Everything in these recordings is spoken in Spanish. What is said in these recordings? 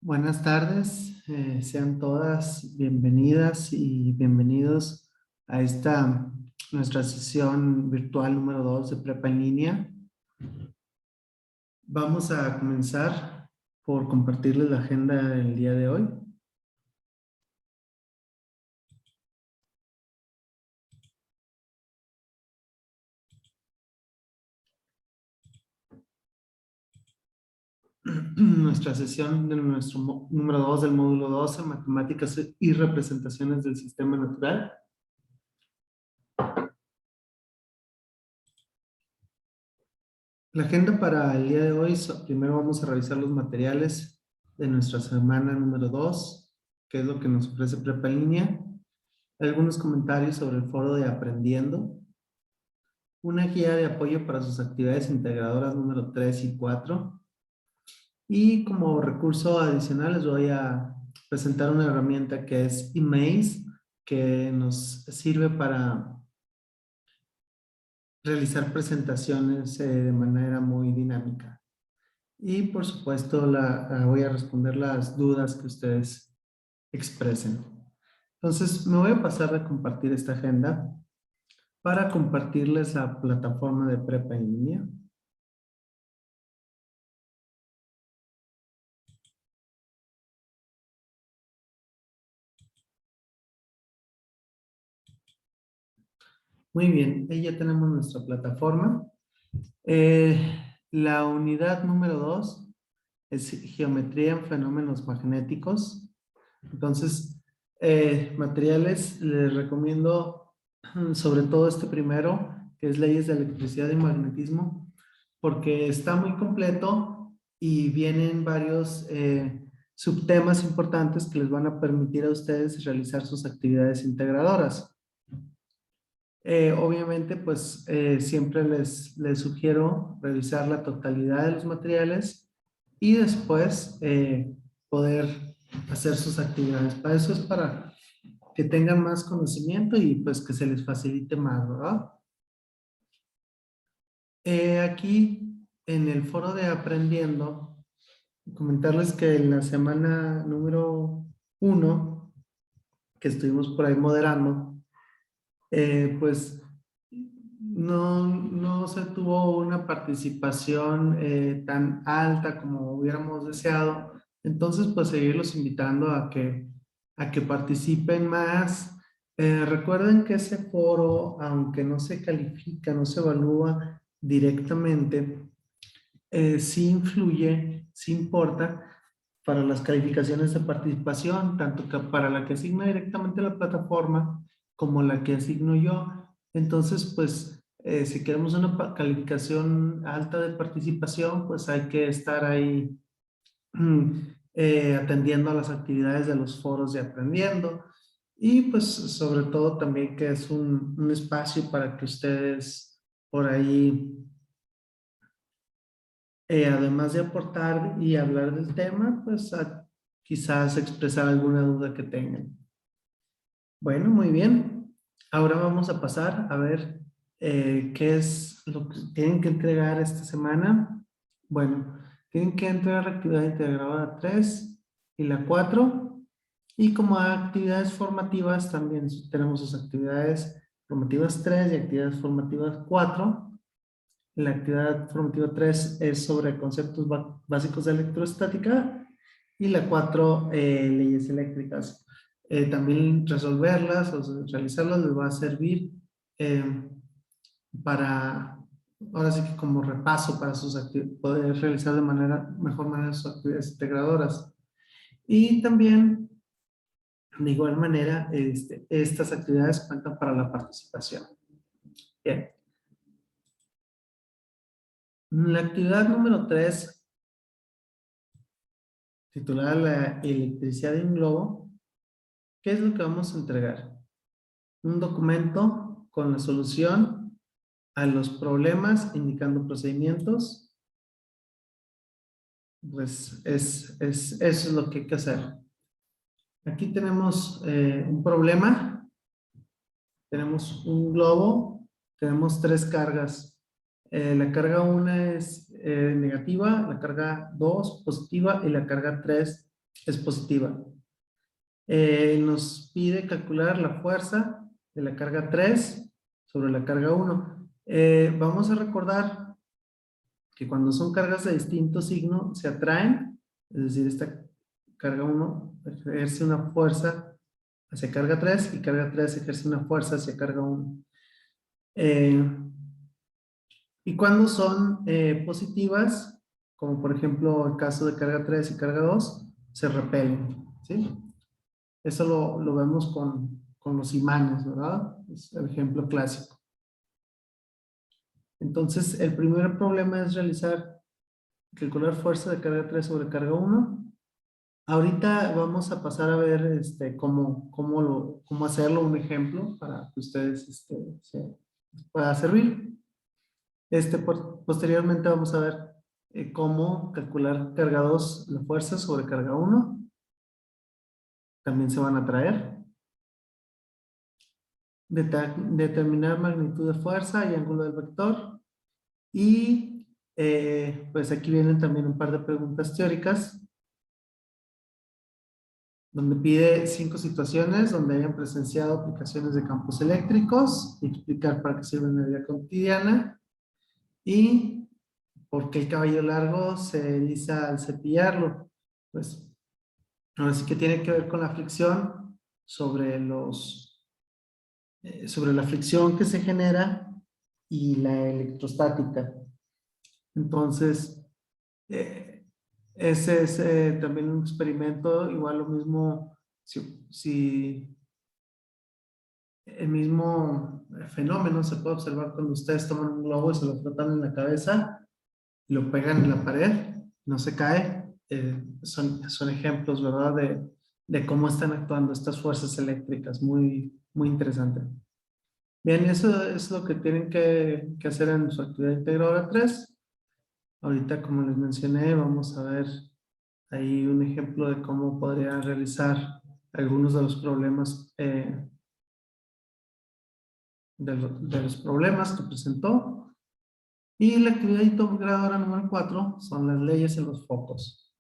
Buenas tardes, sean todas bienvenidas y bienvenidos a esta nuestra sesión virtual número 2 de Prepa en línea. Vamos a comenzar por compartirles la agenda del día de hoy. Nuestra sesión de nuestro número 2 del módulo 12, Matemáticas y Representaciones del Sistema Natural. La agenda para el día de hoy, primero vamos a revisar los materiales de nuestra semana número 2, que es lo que nos ofrece Prepa en línea. Algunos comentarios sobre el foro de Aprendiendo. Una guía de apoyo para sus actividades integradoras número 3 y 4. Y como recurso adicional les voy a presentar una herramienta que es eMaze, que nos sirve para realizar presentaciones de manera muy dinámica. Y por supuesto voy a responder las dudas que ustedes expresen. Entonces me voy a pasar a compartir esta agenda para compartirles la plataforma de Prepa en línea. Muy bien, ahí ya tenemos nuestra plataforma. La unidad número 2 es geometría en fenómenos magnéticos. Entonces, materiales, les recomiendo sobre todo este primero, que es leyes de electricidad y magnetismo, porque está muy completo y vienen varios subtemas importantes que les van a permitir a ustedes realizar sus actividades integradoras. Obviamente, pues siempre les sugiero revisar la totalidad de los materiales y después poder hacer sus actividades. Para eso es para que tengan más conocimiento y pues que se les facilite más, ¿verdad? Aquí en el foro de Aprendiendo, comentarles que en la semana número 1, que estuvimos por ahí moderando, pues no se tuvo una participación tan alta como hubiéramos deseado. Entonces, pues seguirlos invitando a que participen más. Recuerden que ese foro, aunque no se califica, no se evalúa directamente, sí influye, sí importa para las calificaciones de participación, tanto que para la que asigna directamente la plataforma como la que asigno yo. Entonces, pues, si queremos una calificación alta de participación, pues hay que estar ahí atendiendo a las actividades de los foros de Aprendiendo. Y pues, sobre todo también que es un espacio para que ustedes por ahí además de aportar y hablar del tema, pues quizás expresar alguna duda que tengan. Bueno, muy bien. Ahora vamos a pasar a ver qué es lo que tienen que entregar esta semana. Bueno, tienen que entregar la actividad integradora 3 y la 4. Y como actividades formativas también tenemos sus actividades formativas 3 y actividades formativas 4. La actividad formativa 3 es sobre conceptos básicos de electrostática y la 4, leyes eléctricas. También resolverlas o realizarlas les va a servir eh, para, ahora sí que como repaso para poder realizar de mejor manera sus actividades integradoras. Y también, de igual manera, estas actividades cuentan para la participación. Bien. La actividad número 3, titulada La electricidad de un globo, ¿qué es lo que vamos a entregar? Un documento con la solución a los problemas, indicando procedimientos. Pues eso es lo que hay que hacer. Aquí tenemos un problema, tenemos un globo, tenemos 3 cargas. La carga 1 es negativa, la carga 2 positiva y la carga 3 es positiva. Nos pide calcular la fuerza de la carga 3 sobre la carga 1. Vamos a recordar que cuando son cargas de distinto signo se atraen, es decir, esta carga 1 ejerce una fuerza hacia carga 3 y carga 3 ejerce una fuerza hacia carga 1. Y cuando son positivas, como por ejemplo el caso de carga 3 y carga 2, se repelen, ¿sí? Eso lo vemos con los imanes, ¿verdad? Es el ejemplo clásico. Entonces, el primer problema es calcular fuerza de carga 3 sobre carga 1. Ahorita vamos a pasar a ver cómo hacerlo, un ejemplo, para que ustedes se les pueda servir. Posteriormente vamos a ver cómo calcular carga 2, la fuerza sobre carga 1. También se van a traer. Determinar magnitud de fuerza y ángulo del vector. Y pues aquí vienen también un par de preguntas teóricas, donde pide 5 situaciones donde hayan presenciado aplicaciones de campos eléctricos, y explicar para qué sirven en la vida cotidiana, y por qué el cabello largo se eriza al cepillarlo. Pues ahora sí que tiene que ver con la fricción sobre la fricción que se genera y la electrostática. Entonces, ese es también un experimento, igual lo mismo, si el mismo fenómeno se puede observar cuando ustedes toman un globo y se lo frotan en la cabeza y lo pegan en la pared, no se cae. Son ejemplos, ¿verdad? De cómo están actuando estas fuerzas eléctricas, muy, muy interesante. Bien, eso es lo que tienen que hacer en su actividad integradora 3. Ahorita, como les mencioné, vamos a ver ahí un ejemplo de cómo podrían realizar algunos de los problemas de los problemas que presentó. Y la actividad integradora número 4 son las leyes en los focos.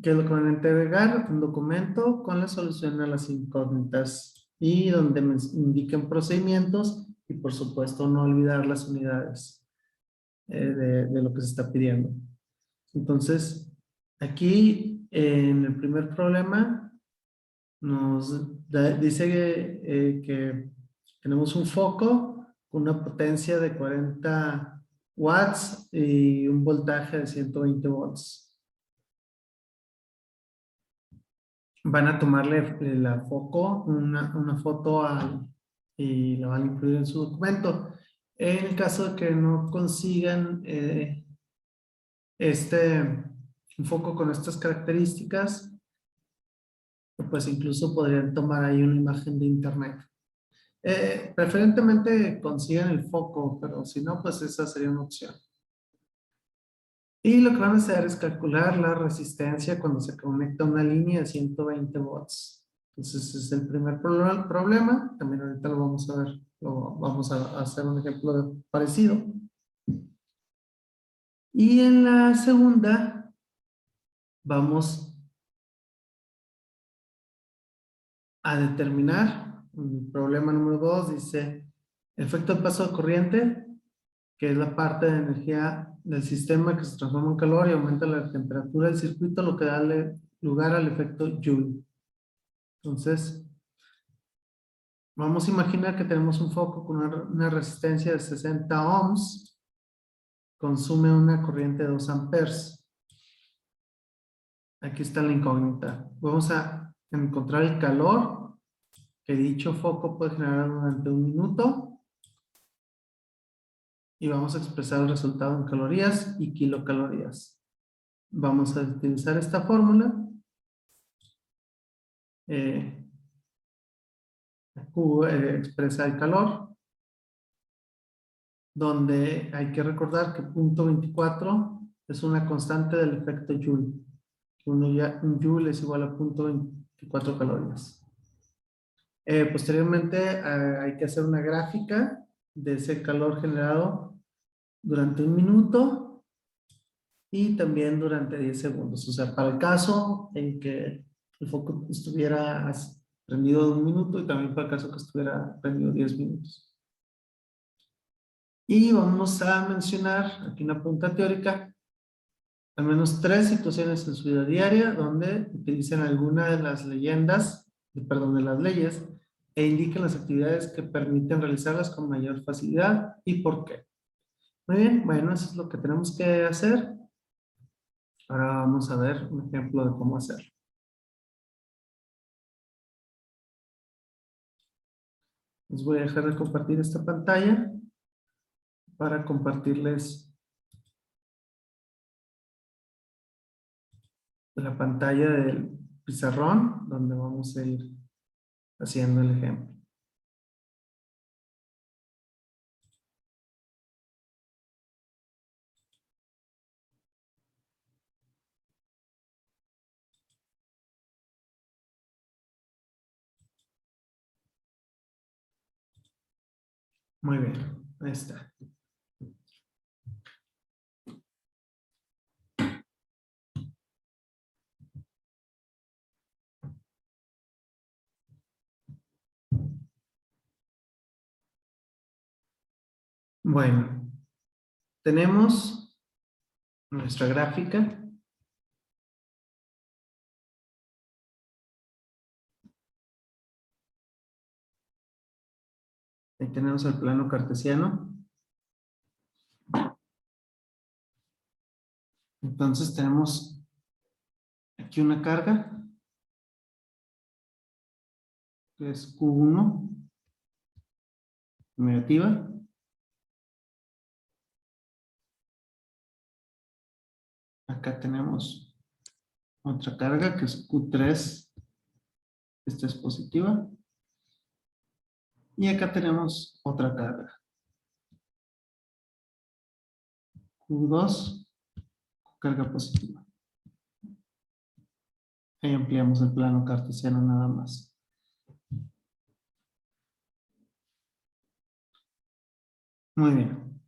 Que es lo que van a entregar un documento con la solución a las incógnitas y donde me indiquen procedimientos y por supuesto no olvidar las unidades de lo que se está pidiendo. Entonces, aquí en el primer problema dice que tenemos un foco con una potencia de 40 watts y un voltaje de 120 volts. Van a tomarle la foco, una foto y la van a incluir en su documento. En el caso de que no consigan un foco con estas características, pues incluso podrían tomar ahí una imagen de internet. Preferentemente consigan el foco, pero si no, pues esa sería una opción. Y lo que van a hacer es calcular la resistencia cuando se conecta una línea de 120 volts. Entonces, ese es el primer problema. También ahorita lo vamos a ver, vamos a hacer un ejemplo parecido. Y en la segunda, vamos a determinar el problema número 2. Dice, efecto de paso de corriente, que es la parte de energía del sistema que se transforma en calor y aumenta la temperatura del circuito, lo que da lugar al efecto Joule. Entonces, vamos a imaginar que tenemos un foco con una resistencia de 60 ohms, consume una corriente de 2 amperes. Aquí está la incógnita. Vamos a encontrar el calor que dicho foco puede generar durante 1 minuto y vamos a expresar el resultado en calorías y kilocalorías. Vamos a utilizar esta fórmula. Q expresa el calor, donde hay que recordar que punto 24 es una constante del efecto Joule. Un Joule es igual a punto 24 calorías. Posteriormente hay que hacer una gráfica de ese calor generado durante 1 minuto y también durante 10 segundos. O sea, para el caso en que el foco estuviera prendido 1 minuto y también para el caso que estuviera prendido 10 minutos. Y vamos a mencionar aquí una pregunta teórica, al menos 3 situaciones en su vida diaria donde utilicen alguna de las leyendas, perdón, de las leyes e indiquen las actividades que permiten realizarlas con mayor facilidad y por qué. Muy bien, bueno, eso es lo que tenemos que hacer. Ahora vamos a ver un ejemplo de cómo hacerlo. Les voy a dejar de compartir esta pantalla para compartirles la pantalla del pizarrón donde vamos a ir haciendo el ejemplo. Muy bien, ahí está. Bueno, tenemos nuestra gráfica. Ahí tenemos el plano cartesiano. Entonces tenemos aquí una carga, que es Q1, negativa. Acá tenemos otra carga, que es Q3, esta es positiva. Y acá tenemos otra carga, Q2, carga positiva. Ahí ampliamos el plano cartesiano nada más. Muy bien.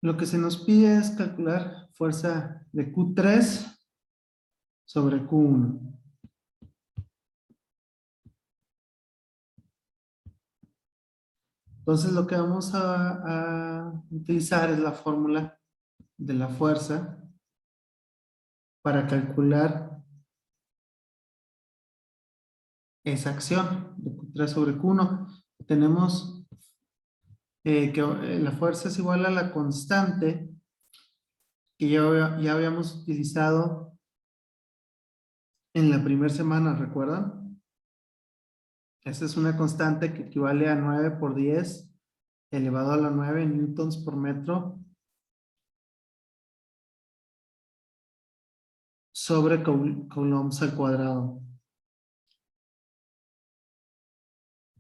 Lo que se nos pide es calcular fuerza de Q3 sobre Q1. Entonces lo que vamos a utilizar es la fórmula de la fuerza para calcular esa acción de Q3 sobre Q1. Tenemos que la fuerza es igual a la constante que ya habíamos utilizado en la primera semana, ¿recuerdan? Esa es una constante que equivale a 9 por 10 elevado a la 9 newtons por metro sobre coulombs al cuadrado.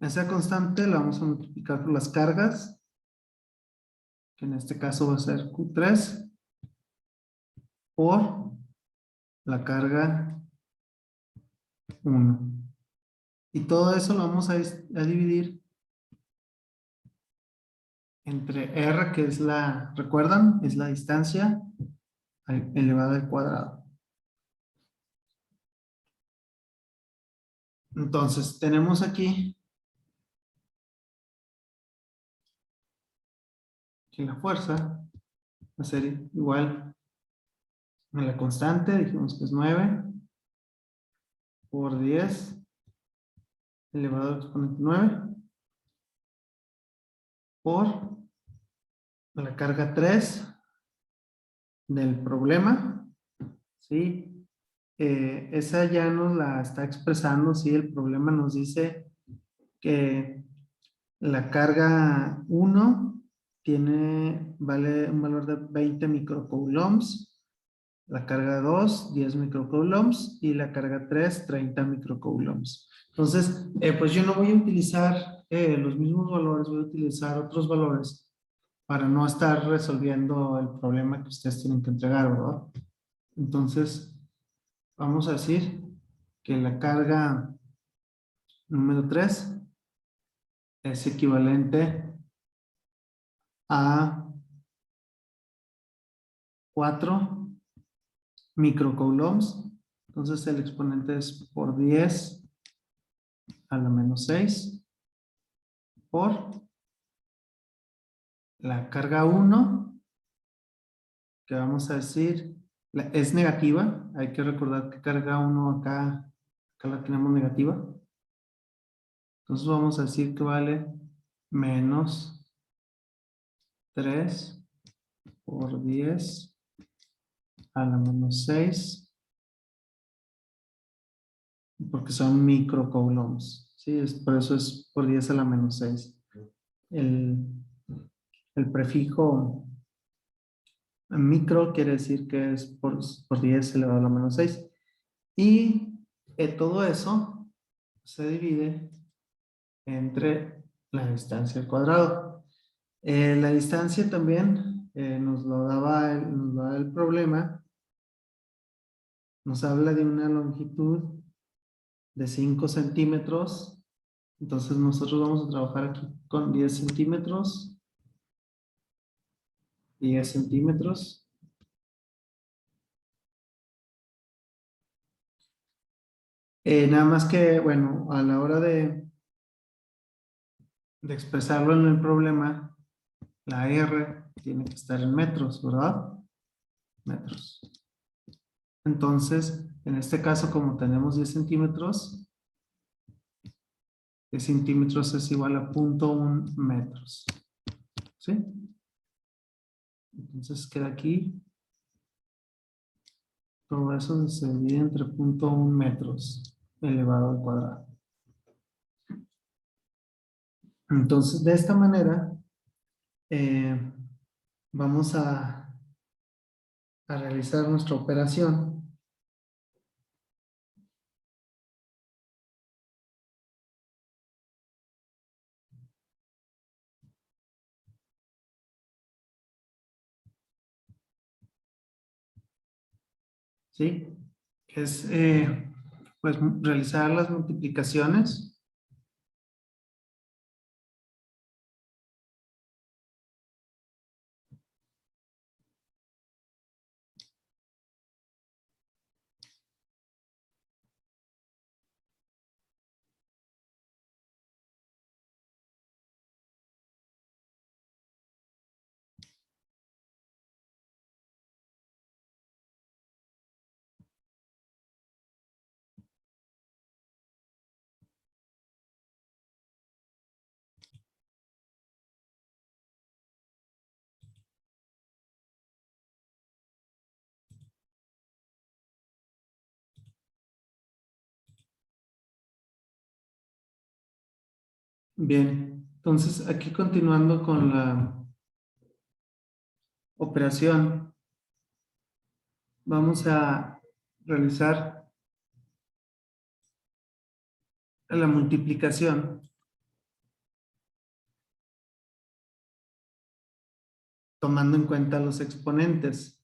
Esa constante la vamos a multiplicar por las cargas, que en este caso va a ser Q3, por la carga 1. Y todo eso lo vamos a dividir entre R, que es la, ¿recuerdan? Es la distancia elevada al cuadrado. Entonces, tenemos aquí que la fuerza va a ser igual a la constante, dijimos que es 9 por 10 elevado al exponente 9 por la carga 3 del problema, ¿sí? Esa ya nos la está expresando, ¿sí? El problema nos dice que la carga 1 vale un valor de 20 microcoulombs, la carga 2, 10 microcoulombs y la carga 3, 30 microcoulombs. Entonces, pues yo no voy a utilizar los mismos valores, voy a utilizar otros valores para no estar resolviendo el problema que ustedes tienen que entregar, ¿verdad? Entonces, vamos a decir que la carga número 3 es equivalente a 4 microcoulombs. Entonces el exponente es por 10 a la menos 6 por la carga 1, que vamos a decir, es negativa. Hay que recordar que carga 1 acá la tenemos negativa. Entonces vamos a decir que vale menos 3 por 10 a la menos 6, porque son microcoulombs, ¿sí? Por eso es por 10 a la menos 6. El prefijo micro quiere decir que es por 10 elevado a la menos 6. Y todo eso se divide entre la distancia al cuadrado. La distancia también nos lo daba el problema. Nos habla de una longitud de 5 centímetros. Entonces nosotros vamos a trabajar aquí con 10 centímetros. 10 centímetros. Nada más que, bueno, a la hora de expresarlo en el problema, la R tiene que estar en metros, ¿verdad? Metros. Entonces, en este caso, como tenemos 10 centímetros, 10 centímetros es igual a 0.1 metros. ¿Sí? Entonces queda aquí. Todo eso se divide entre 0.1 metros elevado al cuadrado. Entonces, de esta manera, vamos a realizar nuestra operación. ¿Sí? Es, pues, realizar las multiplicaciones. Bien, entonces aquí continuando con la operación, vamos a realizar la multiplicación tomando en cuenta los exponentes.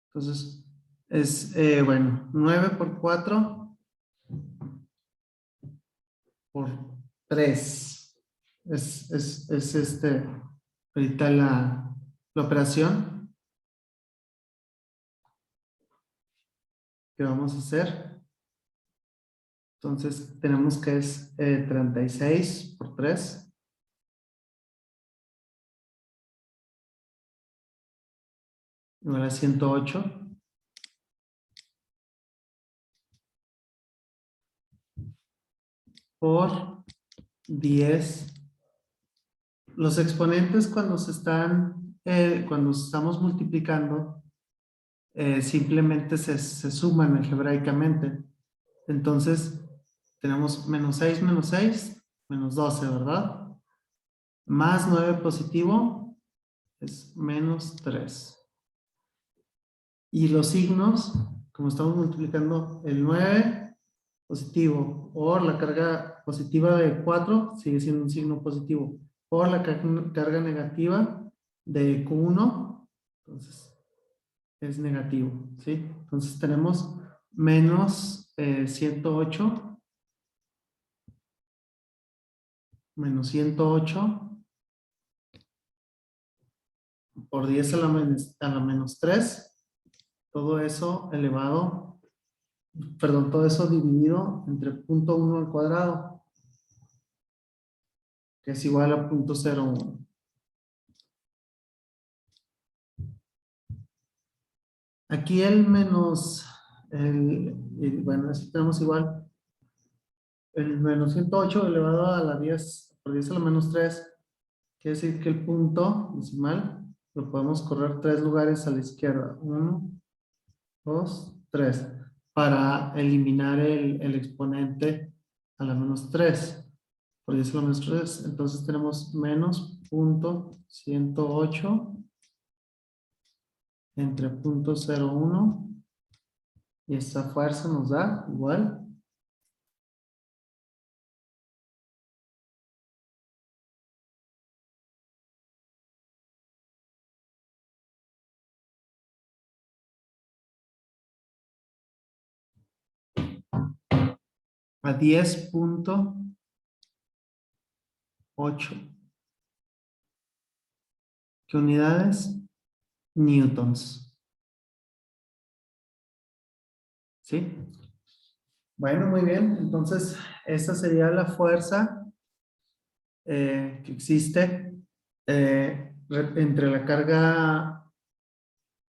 Entonces, es, bueno, 9 por 4 por 3. Es ahorita la operación que vamos a hacer. Entonces, tenemos que es 36 por 3. Igual a 108. Por 10. Los exponentes cuando cuando estamos multiplicando, simplemente se suman algebraicamente. Entonces, tenemos menos 6, menos 12, ¿verdad? Más 9 positivo es menos 3. Y los signos, como estamos multiplicando el 9 positivo por la carga positiva de 4, sigue siendo un signo positivo. Por la carga negativa de Q1, entonces es negativo, ¿sí? Entonces tenemos menos 108, menos 108 por 10 a la menos 3, todo eso elevado, perdón, todo eso dividido entre 0.1 al cuadrado, que es igual a 0.01. Aquí el menos, bueno, así tenemos igual, el menos 108 elevado a la 10, por 10 a la menos 3, quiere decir que el punto decimal lo podemos correr 3 lugares a la izquierda. 1, 2, 3. Para eliminar el exponente a la menos 3. Por 10 a la menos 3. Entonces tenemos menos 0.108 entre 0.01. Y esta fuerza nos da igual a 10.8. ¿Qué unidades? Newtons. ¿Sí? Bueno, muy bien. Entonces, esta sería la fuerza que existe entre la carga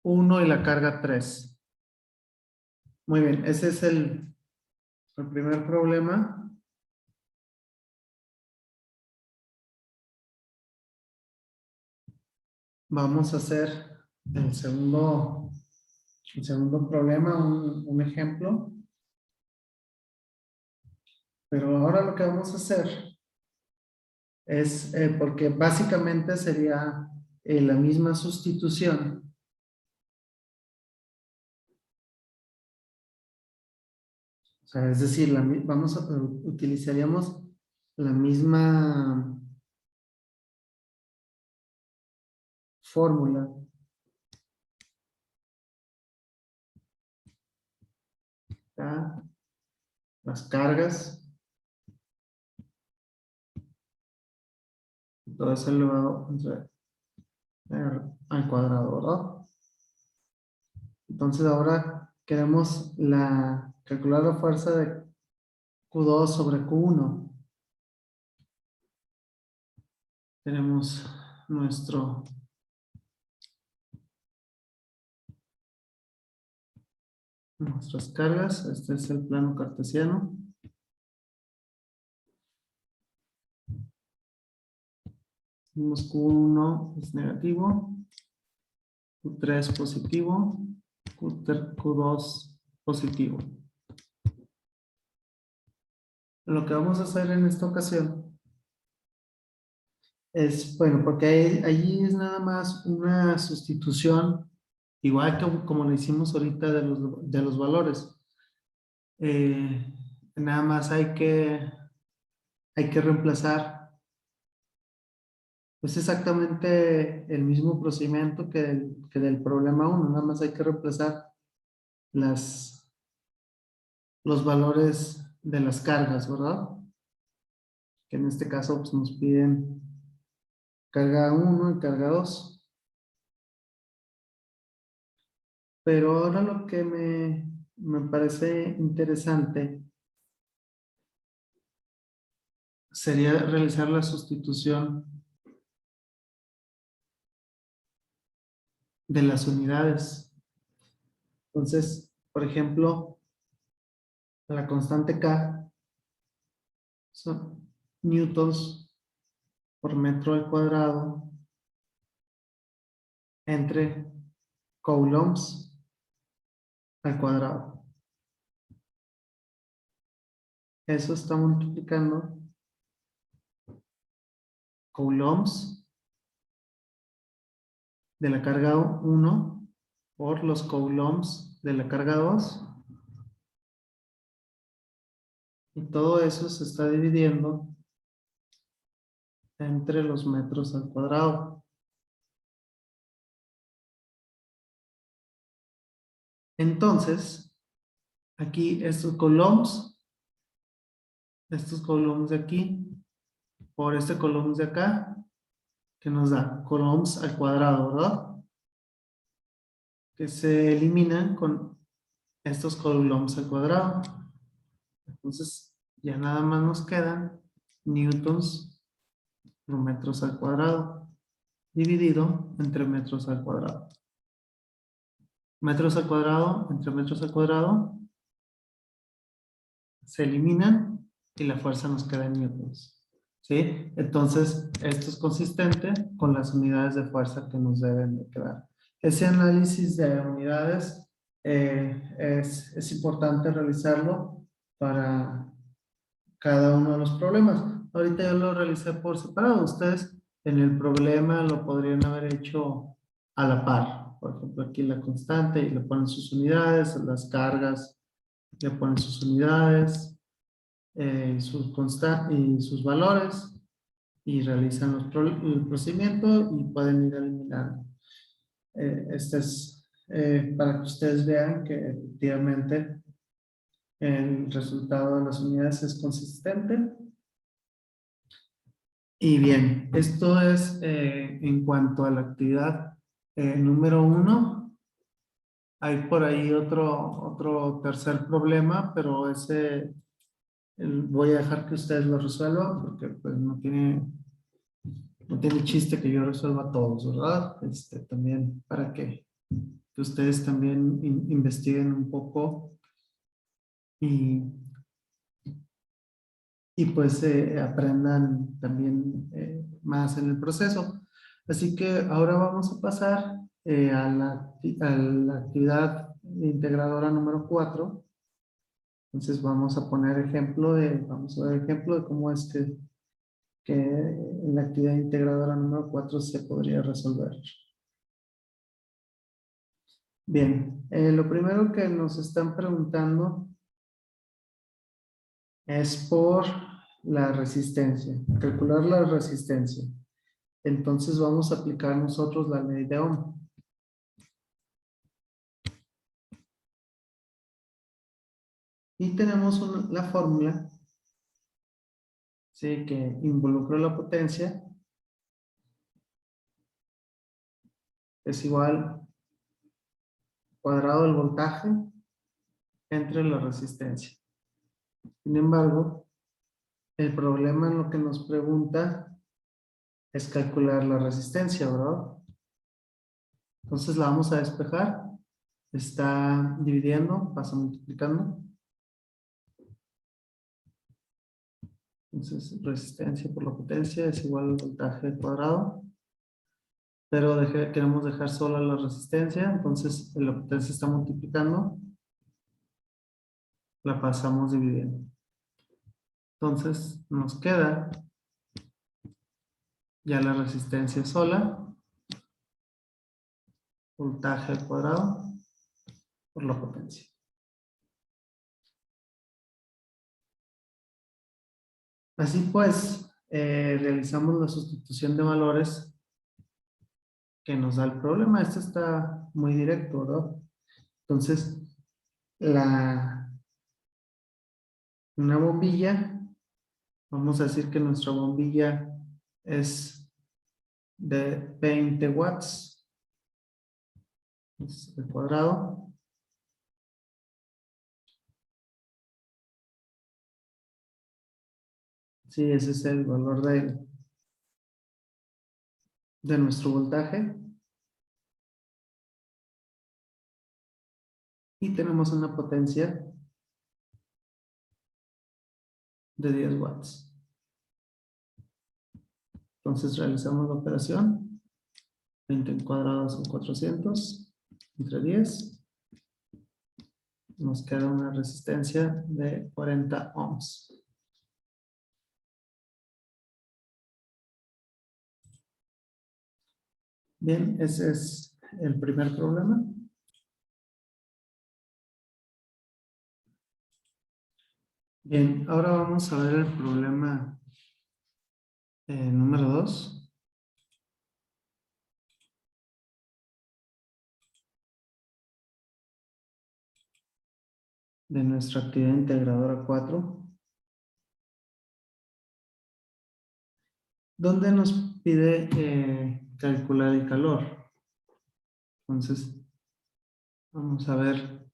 1 y la carga 3. Muy bien, ese es el primer problema. Vamos a hacer el segundo problema, un ejemplo. Pero ahora lo que vamos a hacer es, porque básicamente sería la misma sustitución. O sea, es decir, utilizaríamos la misma fórmula. ¿Tá? Las cargas, todo eso elevado al cuadrado, ¿verdad? Entonces ahora queremos calcular la fuerza de Q2 sobre Q1. Tenemos nuestras cargas. Este es el plano cartesiano. Tenemos Q1 es negativo, Q3 positivo, Q2 positivo. Lo que vamos a hacer en esta ocasión es, bueno, porque allí es nada más una sustitución, igual que como lo hicimos ahorita de los valores. Nada más hay que reemplazar, pues exactamente el mismo procedimiento que del problema 1, nada más hay que reemplazar los valores de las cargas, ¿verdad? Que en este caso pues, nos piden carga 1 y carga 2. Pero ahora lo que me parece interesante sería realizar la sustitución de las unidades. Entonces, por ejemplo, la constante K son newtons por metro al cuadrado entre coulombs al cuadrado. Eso está multiplicando coulombs de la carga 1 por los coulombs de la carga 2. Y todo eso se está dividiendo entre los metros al cuadrado. Entonces, aquí estos coulombs de aquí, por este coulomb de acá, que nos da coulombs al cuadrado, ¿verdad? Que se eliminan con estos coulombs al cuadrado. Entonces, ya nada más nos quedan newtons por metros al cuadrado, dividido entre metros al cuadrado. Metros al cuadrado entre metros al cuadrado se eliminan y la fuerza nos queda en newtons. ¿Sí? Entonces, esto es consistente con las unidades de fuerza que nos deben de quedar. Ese análisis de unidades es importante realizarlo para cada uno de los problemas. Ahorita yo lo realicé por separado. Ustedes en el problema lo podrían haber hecho a la par. Por ejemplo, aquí la constante y le ponen sus unidades, las cargas le ponen sus unidades, y sus valores y realizan el procedimiento y pueden ir eliminando. Este es para que ustedes vean que efectivamente el resultado de las unidades es consistente. Y bien, esto es en cuanto a la actividad número 1. Hay por ahí otro tercer problema, pero ese voy a dejar que ustedes lo resuelvan porque pues no tiene chiste que yo resuelva todos, ¿verdad? También para que ustedes también investiguen un poco y, y pues aprendan también más en el proceso. Así que ahora vamos a pasar a la actividad integradora número 4. Entonces vamos a vamos a ver ejemplo de cómo es que en la actividad integradora número 4 se podría resolver. Bien, lo primero que nos están preguntando es por la resistencia, calcular la resistencia. Entonces vamos a aplicar nosotros la ley de Ohm. Y tenemos la fórmula, ¿sí?, que involucra la potencia, es igual cuadrado del voltaje entre la resistencia. Sin embargo, el problema en lo que nos pregunta es calcular la resistencia, ¿verdad? Entonces la vamos a despejar. Está dividiendo, pasa multiplicando. Entonces, resistencia por la potencia es igual al voltaje al cuadrado. Pero queremos dejar sola la resistencia, entonces la potencia está multiplicando. La pasamos dividiendo. Entonces, nos queda ya la resistencia sola, voltaje al cuadrado por la potencia. Así pues, realizamos la sustitución de valores que nos da el problema. Esto está muy directo, ¿verdad? Entonces, una bombilla, vamos a decir que nuestra bombilla es de 20 watts, es el cuadrado. Sí, ese es el valor de nuestro voltaje. Y tenemos una potencia de 10 watts. Entonces realizamos la operación. 20 en cuadrado son 400 entre 10. Nos queda una resistencia de 40 ohms. Bien, ese es el primer problema. Bien, ahora vamos a ver el problema número 2. De nuestra actividad integradora 4. ¿Dónde nos pide calcular el calor? Entonces, vamos a ver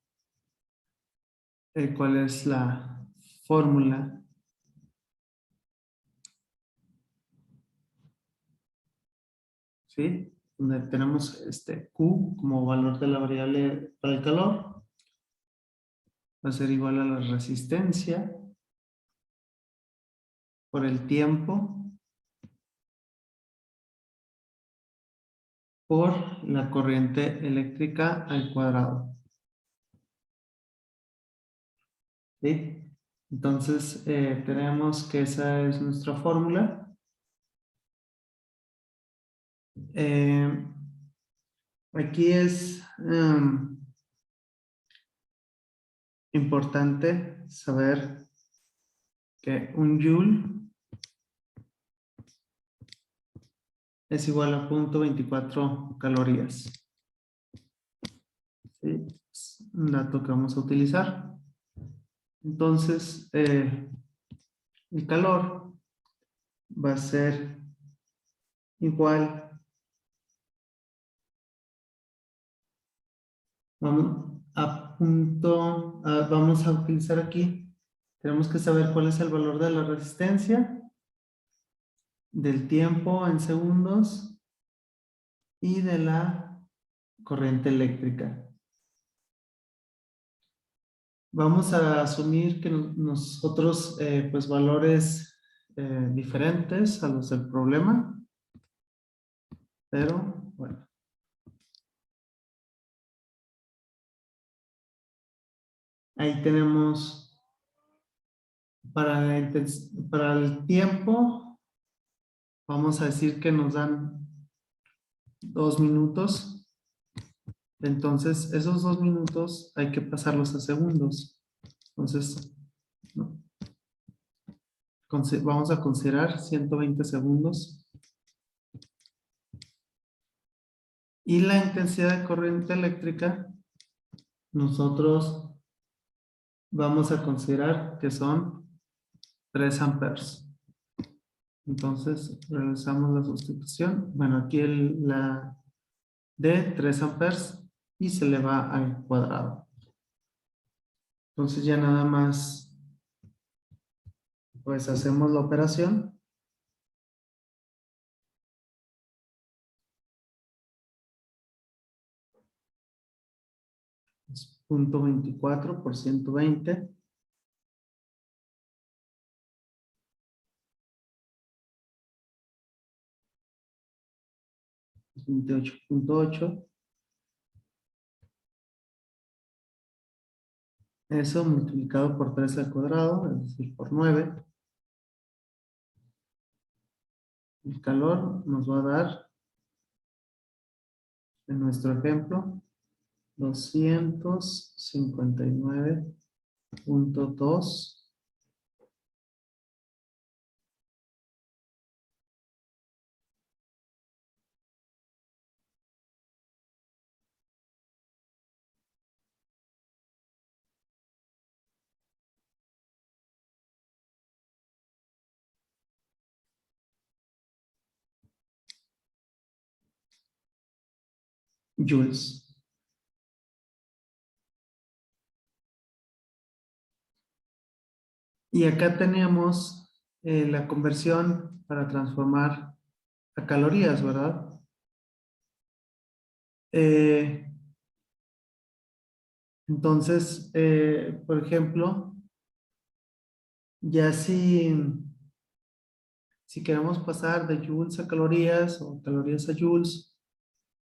cuál es la fórmula. ¿Sí? Donde tenemos este Q como valor de la variable para el calor. Va a ser igual a la resistencia por el tiempo por la corriente eléctrica al cuadrado. ¿Sí? Entonces, tenemos que esa es nuestra fórmula. Aquí es importante saber que un joule es igual a 0.24 calorías. ¿Sí? Es un dato que vamos a utilizar. Entonces, el calor va a ser igual. Vamos a utilizar aquí. Tenemos que saber cuál es el valor de la resistencia, del tiempo en segundos y de la corriente eléctrica. Vamos a asumir que nosotros, pues valores diferentes a los del problema, pero bueno. Ahí tenemos para el tiempo, vamos a decir que nos dan 2 minutos. Entonces, esos 2 minutos hay que pasarlos a segundos. Entonces, ¿no? Vamos a considerar 120 segundos. Y la intensidad de corriente eléctrica, nosotros vamos a considerar que son 3 amperes. Entonces, realizamos la sustitución. Bueno, aquí la de 3 amperes y se le va al cuadrado. Entonces ya nada más, pues hacemos la operación. Es 0.24 por 120. Es 28.8. Eso multiplicado por 3 al cuadrado, es decir, por 9. El calor nos va a dar, en nuestro ejemplo, 259.2 joules. Y acá tenemos la conversión para transformar a calorías, ¿verdad? Entonces, por ejemplo, ya si queremos pasar de joules a calorías o calorías a joules,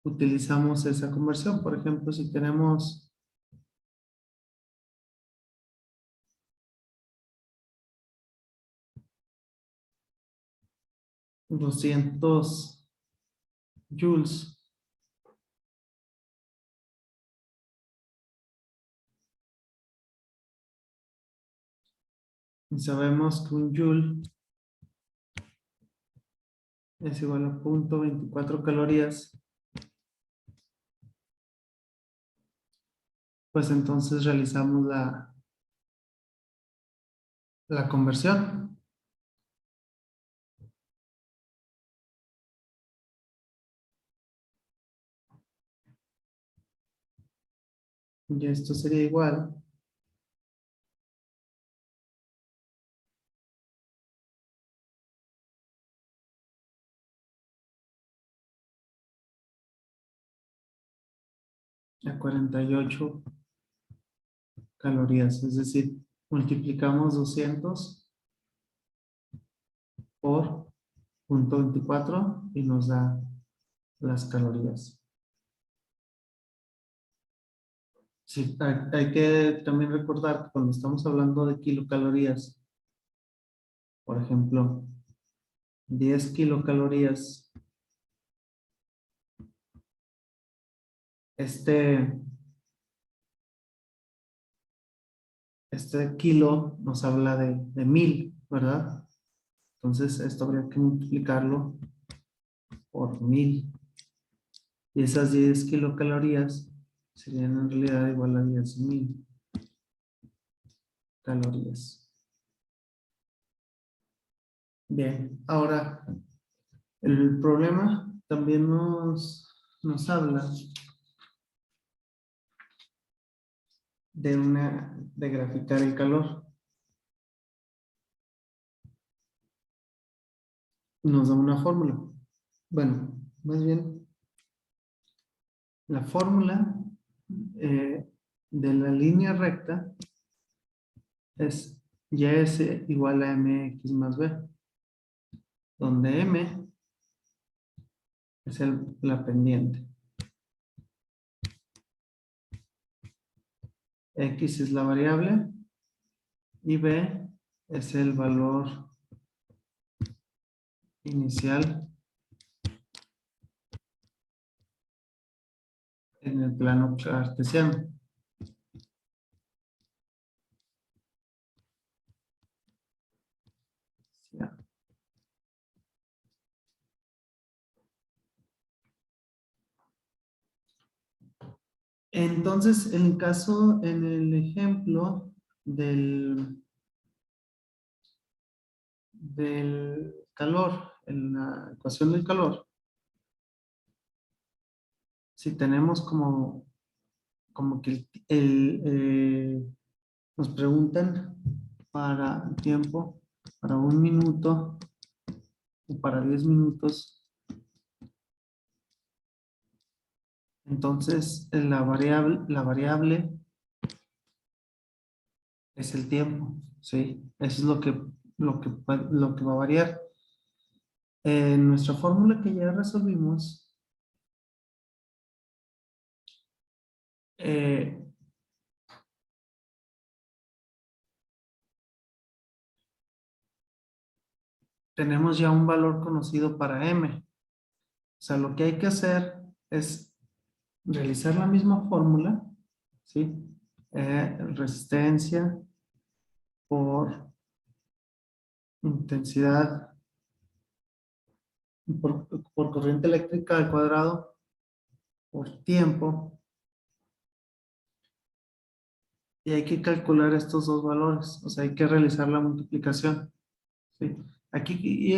utilizamos esa conversión. Por ejemplo, si tenemos 200 joules y sabemos que un joule es igual a 0.24 calorías, pues entonces realizamos la conversión. Y esto sería igual a 48 calorías. Es decir, multiplicamos 200 por 0.24 y nos da las calorías. Sí, hay que también recordar que cuando estamos hablando de kilocalorías, por ejemplo, 10 kilocalorías, este, este kilo nos habla de 1000, ¿verdad? Entonces esto habría que multiplicarlo por 1000. Y esas 10 kilocalorías serían en realidad igual a 10.000 calorías. Bien, ahora el problema también nos habla de graficar el calor. Nos da una fórmula. Bueno, más bien, la fórmula de la línea recta es ys igual a mx más b, donde m es la pendiente, x es la variable y b es el valor inicial en el plano cartesiano. Ya. Entonces, en el ejemplo del calor, en la ecuación del calor, si tenemos como que nos preguntan para el tiempo, para 1 minuto o para 10 minutos, entonces la variable es el tiempo, ¿sí? Eso es lo que va a variar. En nuestra fórmula que ya resolvimos, eh, tenemos ya un valor conocido para m. O sea, lo que hay que hacer es realizar la misma fórmula, ¿sí? Resistencia por intensidad, por corriente eléctrica al cuadrado, por tiempo, y hay que calcular estos dos valores, o sea, hay que realizar la multiplicación, ¿sí? Aquí,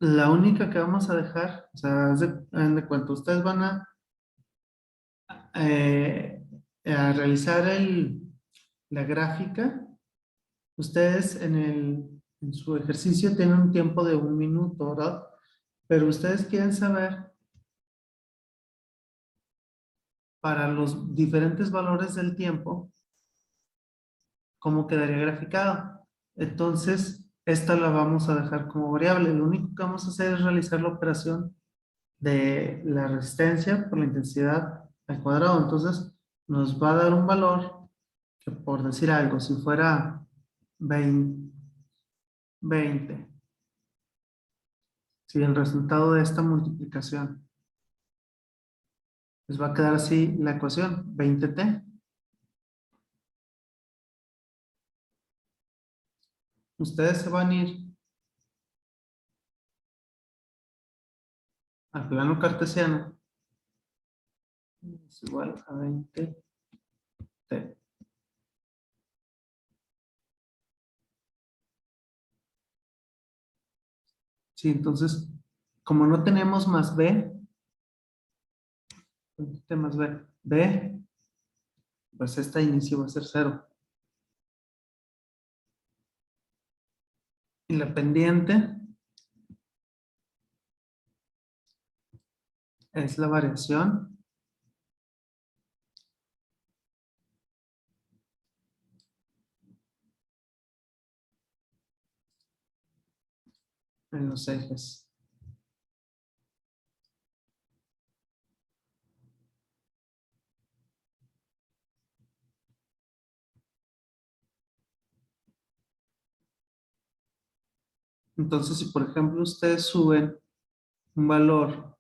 la única que vamos a dejar, o sea, haz de cuenta, ustedes van eh, a realizar la gráfica. Ustedes en su ejercicio tienen un tiempo de 1 minuto, ¿verdad? Pero ustedes quieren saber para los diferentes valores del tiempo cómo quedaría graficado. Entonces, esta la vamos a dejar como variable. Lo único que vamos a hacer es realizar la operación de la resistencia por la intensidad al cuadrado. Entonces, nos va a dar un valor que, por decir algo, si fuera 20, si el resultado de esta multiplicación les va a quedar así la ecuación, 20t. Ustedes se van a ir al plano cartesiano, es igual a 20t. Sí, entonces, como no tenemos más b, más b, pues esta inicio va a ser 0. Y la pendiente es la variación en los ejes. Entonces, si por ejemplo ustedes suben un valor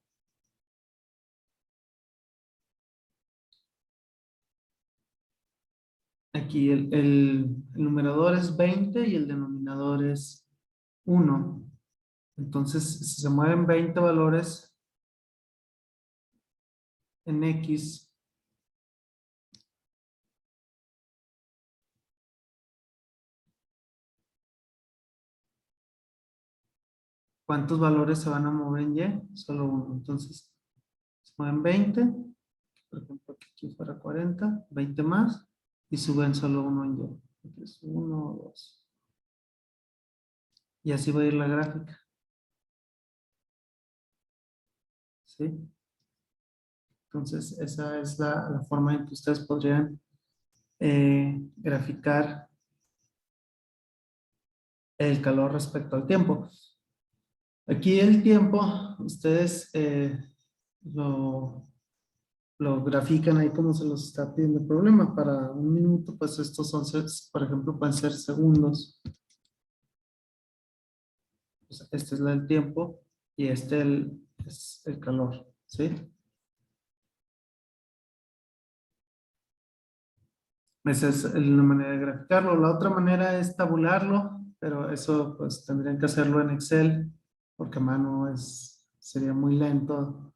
aquí, el numerador es 20 y el denominador es 1. Entonces, si se mueven 20 valores en X, ¿cuántos valores se van a mover en Y? Solo uno. Entonces, se mueven 20, por ejemplo, aquí fuera 40, 20 más, y suben solo uno en Y. Entonces, 1, 2. Y así va a ir la gráfica. ¿Sí? Entonces, esa es la forma en que ustedes podrían graficar el calor respecto al tiempo. Aquí el tiempo, ustedes lo grafican ahí como se los está pidiendo el problema. Para un minuto, pues estos son, por ejemplo, pueden ser segundos. Pues este es el tiempo y este es el calor, ¿sí? Esa es una manera de graficarlo. La otra manera es tabularlo, pero eso pues tendrían que hacerlo en Excel, porque a mano sería muy lento.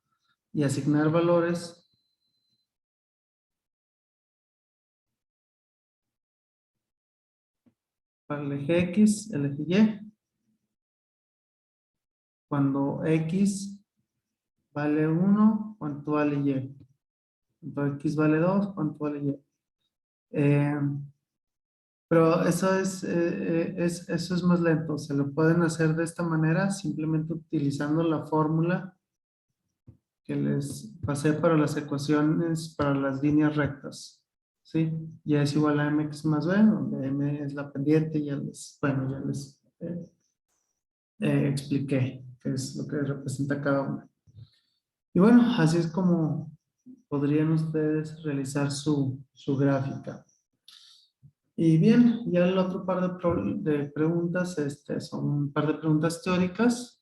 Y asignar valores. Para el eje X, el eje Y. Cuando X vale 1, ¿cuánto vale Y? Cuando X vale 2, ¿cuánto vale Y? Eh, pero eso es más lento. Se lo pueden hacer de esta manera, simplemente utilizando la fórmula que les pasé para las ecuaciones, para las líneas rectas. ¿Sí? Y es igual a mx más b, donde m es la pendiente y bueno, ya les expliqué qué es lo que representa cada una. Y bueno, así es como podrían ustedes realizar su gráfica. Y bien, ya el otro par de preguntas son un par de preguntas teóricas.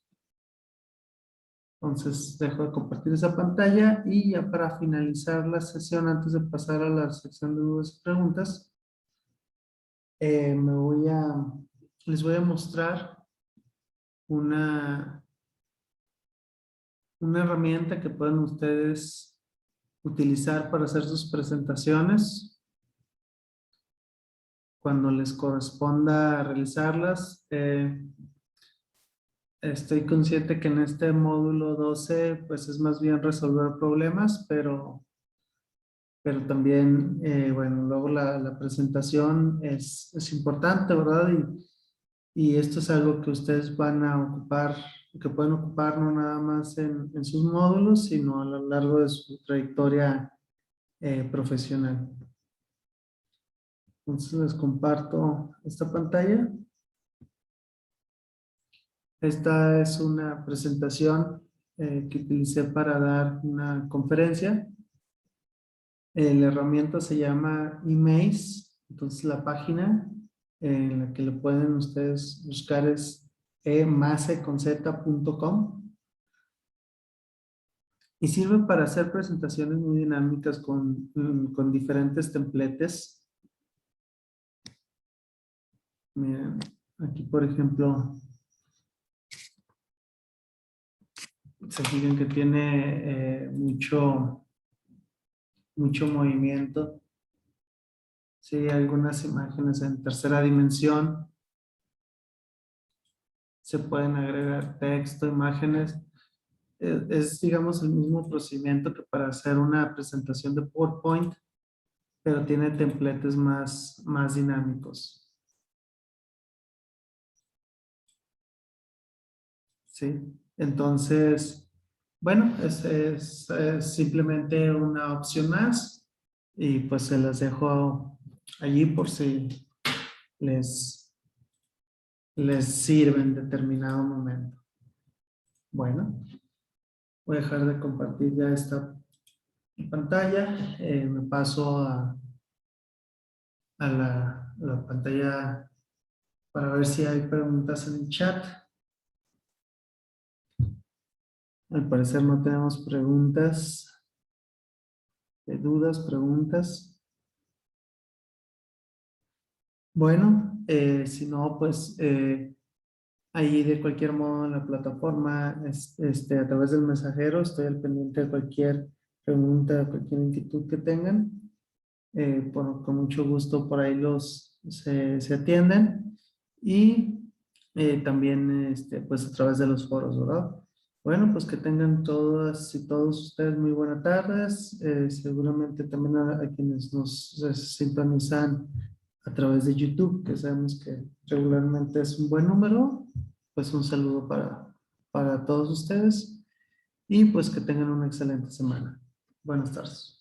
Entonces dejo de compartir esa pantalla y ya para finalizar la sesión, antes de pasar a la sección de dudas y preguntas, les voy a mostrar una, una herramienta que pueden ustedes utilizar para hacer sus presentaciones cuando les corresponda realizarlas. Estoy consciente que en este módulo 12 pues es más bien resolver problemas, pero también, bueno, luego la presentación es importante, ¿verdad? Y esto es algo que ustedes van a ocupar, que pueden ocupar no nada más en sus módulos, sino a lo largo de su trayectoria profesional. Entonces les comparto esta pantalla. Esta es una presentación que utilicé para dar una conferencia. La herramienta se llama eMaze. Entonces la página en la que lo pueden ustedes buscar es emaceconz.com y sirve para hacer presentaciones muy dinámicas con diferentes templates. Miren, aquí por ejemplo, se fijan que tiene mucho movimiento. Sí, algunas imágenes en tercera dimensión. Se pueden agregar texto, imágenes. es, digamos, el mismo procedimiento que para hacer una presentación de PowerPoint, pero tiene templates más dinámicos. ¿Sí? Entonces, bueno, es simplemente una opción más y pues se las dejo allí por si les, les sirve en determinado momento. Bueno, voy a dejar de compartir ya esta pantalla. Me paso a la pantalla para ver si hay preguntas en el chat. Al parecer no tenemos preguntas, dudas, preguntas. Bueno, si no, pues ahí de cualquier modo en la plataforma, a través del mensajero, estoy al pendiente de cualquier pregunta, cualquier inquietud que tengan. Con mucho gusto por ahí se atienden. Y también pues a través de los foros, ¿verdad? Bueno, pues que tengan todas y todos ustedes muy buenas tardes. Seguramente también a quienes nos sintonizan a través de YouTube, que sabemos que regularmente es un buen número, pues un saludo para todos ustedes y pues que tengan una excelente semana. Buenas tardes.